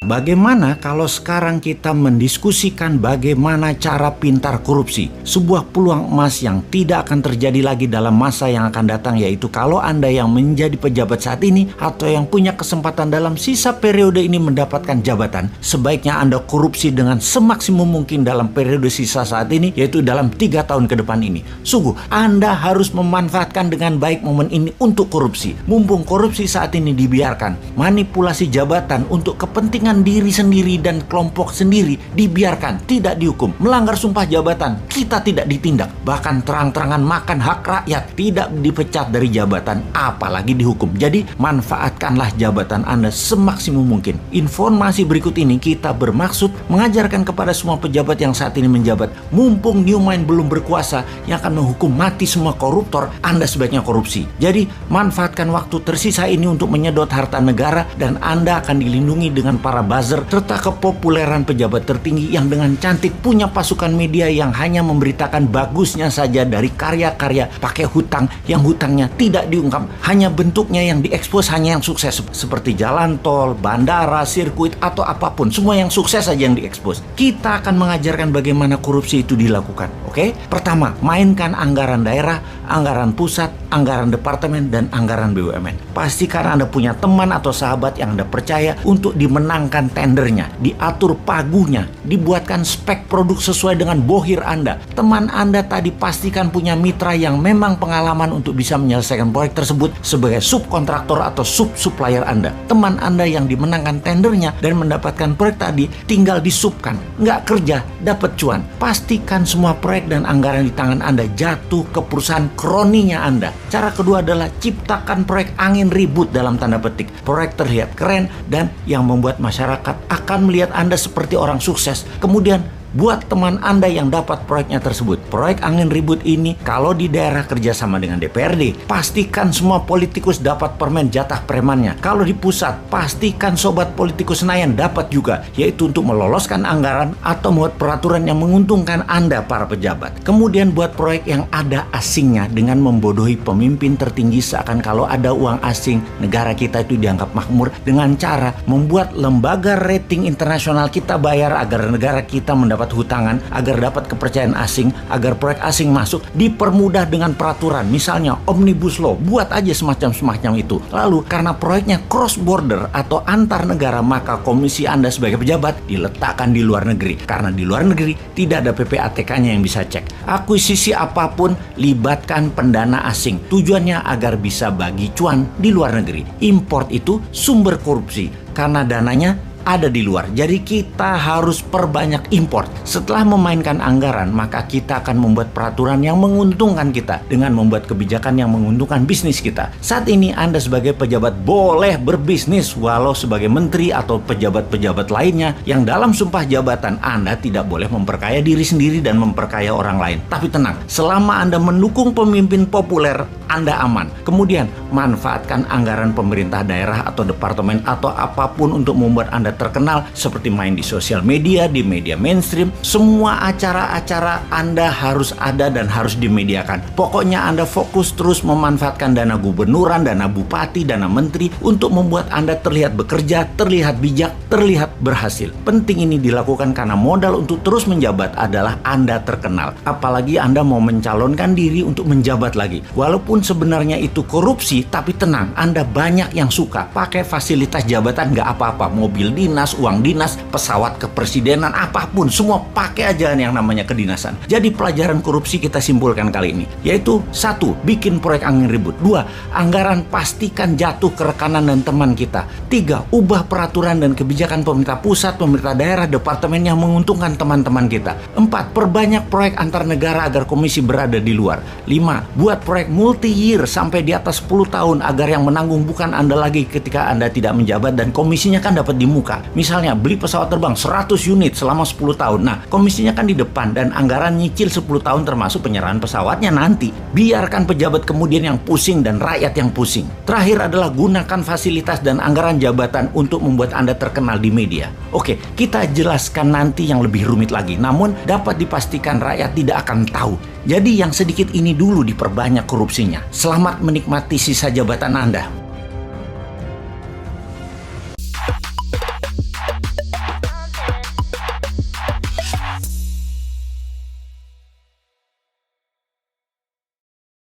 Bagaimana kalau sekarang kita mendiskusikan bagaimana cara pintar korupsi? Sebuah peluang emas yang tidak akan terjadi lagi dalam masa yang akan datang, yaitu kalau Anda yang menjadi pejabat saat ini atau yang punya kesempatan dalam sisa periode ini mendapatkan jabatan, sebaiknya Anda korupsi dengan semaksimum mungkin dalam periode sisa saat ini, yaitu dalam 3 tahun ke depan ini. Sungguh, Anda harus memanfaatkan dengan baik momen ini untuk korupsi. Mumpung korupsi saat ini dibiarkan, manipulasi jabatan untuk kepentingan diri sendiri dan kelompok sendiri dibiarkan, tidak dihukum. Melanggar sumpah jabatan, kita tidak ditindak. Bahkan terang-terangan makan hak rakyat, tidak dipecat dari jabatan, apalagi dihukum. Jadi manfaatkanlah jabatan Anda semaksimum mungkin. Informasi berikut ini kita bermaksud mengajarkan kepada semua pejabat yang saat ini menjabat, mumpung New Mind belum berkuasa yang akan menghukum mati semua koruptor, Anda sebaiknya korupsi. Jadi manfaatkan waktu tersisa ini untuk menyedot harta negara, dan Anda akan dilindungi dengan para buzzer serta kepopuleran pejabat tertinggi yang dengan cantik punya pasukan media yang hanya memberitakan bagusnya saja dari karya-karya pakai hutang yang hutangnya tidak diungkap, hanya bentuknya yang diekspos, hanya yang sukses seperti jalan tol, bandara, sirkuit atau apapun, semua yang sukses saja yang diekspos. Kita akan mengajarkan bagaimana korupsi itu dilakukan. Oke? Pertama, mainkan anggaran daerah, anggaran pusat, anggaran departemen, dan anggaran BUMN. Pastikan Anda punya teman atau sahabat yang Anda percaya untuk dimenangkan tendernya, diatur pagunya, dibuatkan spek produk sesuai dengan bohir Anda. Teman Anda tadi pastikan punya mitra yang memang pengalaman untuk bisa menyelesaikan proyek tersebut sebagai subkontraktor atau sub-supplier Anda. Teman Anda yang dimenangkan tendernya dan mendapatkan proyek tadi tinggal disubkan, nggak kerja, dapat cuan. Pastikan semua proyek dan anggaran di tangan Anda jatuh ke perusahaan kroninya Anda. Cara kedua adalah ciptakan proyek angin ribut dalam tanda petik. Proyek terlihat keren dan yang membuat masyarakat akan melihat Anda seperti orang sukses. Kemudian buat teman Anda yang dapat proyeknya tersebut. Proyek angin ribut ini kalau di daerah kerjasama dengan DPRD, pastikan semua politikus dapat permen jatah premannya. Kalau di pusat, pastikan sobat politikus Senayan dapat juga, yaitu untuk meloloskan anggaran atau membuat peraturan yang menguntungkan Anda para pejabat. Kemudian buat proyek yang ada asingnya dengan membodohi pemimpin tertinggi, seakan kalau ada uang asing, negara kita itu dianggap makmur, dengan cara membuat lembaga rating internasional kita bayar agar negara kita mendapat hutangan, agar dapat kepercayaan asing, agar proyek asing masuk, dipermudah dengan peraturan, misalnya Omnibus Law, buat aja semacam itu. Lalu karena proyeknya cross border atau antar negara, maka komisi Anda sebagai pejabat diletakkan di luar negeri, karena di luar negeri tidak ada PPATK-nya yang bisa cek. Akuisisi apapun libatkan pendana asing, tujuannya agar bisa bagi cuan di luar negeri. Import itu sumber korupsi karena dananya ada di luar. Jadi kita harus perbanyak import. Setelah memainkan anggaran, maka kita akan membuat peraturan yang menguntungkan kita dengan membuat kebijakan yang menguntungkan bisnis kita. Saat ini Anda sebagai pejabat boleh berbisnis, walau sebagai menteri atau pejabat-pejabat lainnya yang dalam sumpah jabatan Anda tidak boleh memperkaya diri sendiri dan memperkaya orang lain. Tapi tenang, selama Anda mendukung pemimpin populer, Anda aman. Kemudian manfaatkan anggaran pemerintah daerah atau departemen atau apapun untuk membuat Anda terkenal, seperti main di sosial media, di media mainstream. Semua acara-acara Anda harus ada dan harus dimediakan. Pokoknya Anda fokus terus memanfaatkan dana gubernuran, dana bupati, dana menteri untuk membuat Anda terlihat bekerja, terlihat bijak, terlihat berhasil. Penting ini dilakukan karena modal untuk terus menjabat adalah Anda terkenal. Apalagi Anda mau mencalonkan diri untuk menjabat lagi. Walaupun sebenarnya itu korupsi, tapi tenang, Anda banyak yang suka pakai fasilitas jabatan, nggak apa-apa, mobil dinas, uang dinas, pesawat kepresidenan, apapun, semua pakai aja yang namanya kedinasan. Jadi pelajaran korupsi kita simpulkan kali ini, yaitu 1. Bikin proyek angin ribut. 2. Anggaran pastikan jatuh ke rekanan dan teman kita. 3. Ubah peraturan dan kebijakan pemerintah pusat, pemerintah daerah, departemen yang menguntungkan teman-teman kita. 4. Perbanyak proyek antar negara agar komisi berada di luar. 5. Buat proyek multi-year sampai di atas 10 tahun agar yang menanggung bukan Anda lagi ketika Anda tidak menjabat, dan komisinya kan dapat di muka. Misalnya beli pesawat terbang 100 unit selama 10 tahun. Nah, komisinya kan di depan dan anggaran nyicil 10 tahun termasuk penyerahan pesawatnya nanti. Biarkan pejabat kemudian yang pusing dan rakyat yang pusing. Terakhir adalah gunakan fasilitas dan anggaran jabatan untuk membuat Anda terkenal di media. Oke, kita jelaskan nanti yang lebih rumit lagi. Namun dapat dipastikan rakyat tidak akan tahu. Jadi yang sedikit ini dulu diperbanyak korupsinya. Selamat menikmati sisa jabatan Anda.